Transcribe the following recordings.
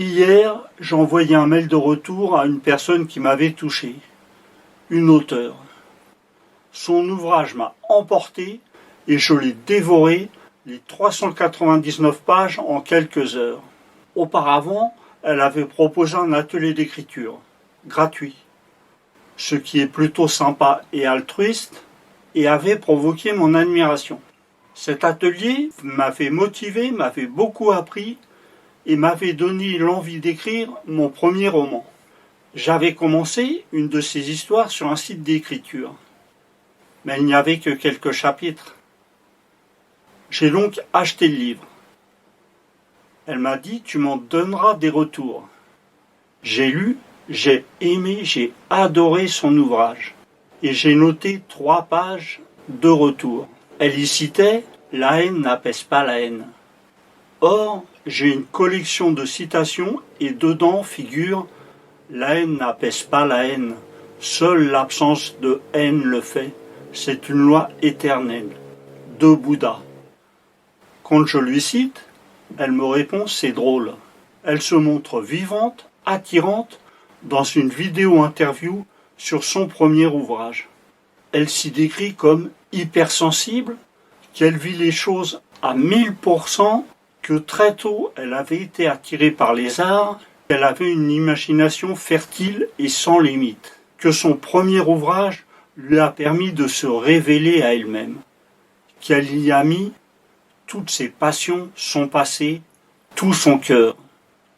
Hier, j'ai envoyé un mail de retour à une personne qui m'avait touché, une auteure. Son ouvrage m'a emporté et je l'ai dévoré, les 399 pages en quelques heures. Auparavant, elle avait proposé un atelier d'écriture, gratuit, ce qui est plutôt sympa et altruiste, et avait provoqué mon admiration. Cet atelier m'avait motivé, m'avait beaucoup appris et m'avait donné l'envie d'écrire mon premier roman. J'avais commencé une de ces histoires sur un site d'écriture, mais il n'y avait que quelques chapitres. J'ai donc acheté le livre. Elle m'a dit « Tu m'en donneras des retours ». J'ai lu, j'ai aimé, j'ai adoré son ouvrage. Et j'ai noté 3 pages de retour. Elle y citait « La haine n'apaise pas la haine ». Or, j'ai une collection de citations et dedans figure « La haine n'apaise pas la haine. Seule l'absence de haine le fait. C'est une loi éternelle. » De Bouddha. Quand je lui cite, elle me répond « C'est drôle ». Elle se montre vivante, attirante, dans une vidéo-interview sur son premier ouvrage. Elle s'y décrit comme hypersensible, qu'elle vit les choses à 1000%, que très tôt elle avait été attirée par les arts, qu'elle avait une imagination fertile et sans limite, que son premier ouvrage lui a permis de se révéler à elle-même, qu'elle y a mis toutes ses passions, son passé, tout son cœur.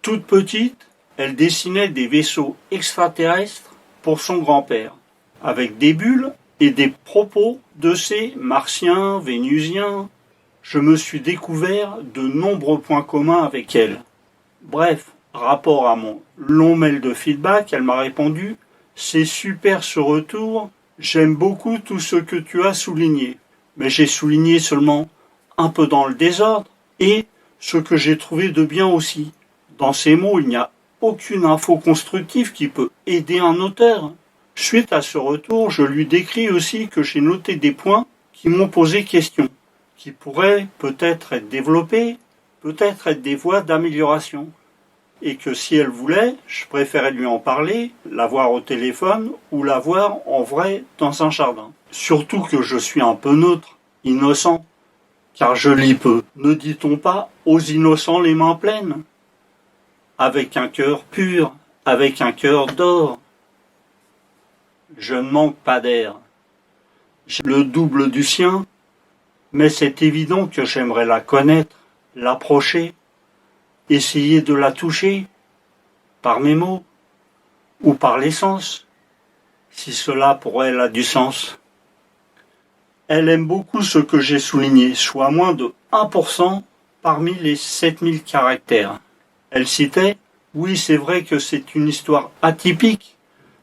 Toute petite, elle dessinait des vaisseaux extraterrestres pour son grand-père, avec des bulles et des propos de ces martiens, vénusiens. Je me suis découvert de nombreux points communs avec elle. Bref, rapport à mon long mail de feedback, elle m'a répondu « C'est super ce retour, j'aime beaucoup tout ce que tu as souligné. » Mais j'ai souligné seulement un peu dans le désordre et ce que j'ai trouvé de bien aussi. Dans ces mots, il n'y a aucune info constructive qui peut aider un auteur. Suite à ce retour, je lui décris aussi que j'ai noté des points qui m'ont posé question, qui pourraient peut-être être développés, peut-être être des voies d'amélioration. Et que si elle voulait, je préférais lui en parler, la voir au téléphone ou la voir en vrai dans un jardin. Surtout que je suis un peu neutre, innocent, car je lis peu. Ne dit-on pas aux innocents les mains pleines? Avec un cœur pur, avec un cœur d'or. Je ne manque pas d'air. J'ai le double du sien, mais c'est évident que j'aimerais la connaître, l'approcher, essayer de la toucher, par mes mots, ou par les sens, si cela pour elle a du sens. Elle aime beaucoup ce que j'ai souligné, soit moins de 1% parmi les 7000 caractères. Elle citait « Oui, c'est vrai que c'est une histoire atypique.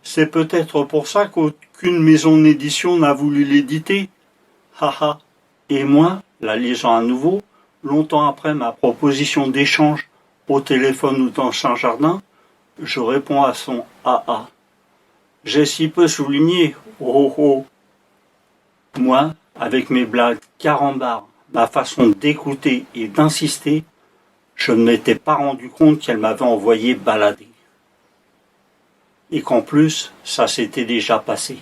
C'est peut-être pour ça qu'aucune maison d'édition n'a voulu l'éditer. Haha. » Et moi, la lisant à nouveau, longtemps après ma proposition d'échange au téléphone ou dans un jardin, je réponds à son « AA ». J'ai si peu souligné, oh oh. Moi, avec mes blagues carambars, ma façon d'écouter et d'insister, je ne m'étais pas rendu compte qu'elle m'avait envoyé balader. Et qu'en plus, ça s'était déjà passé.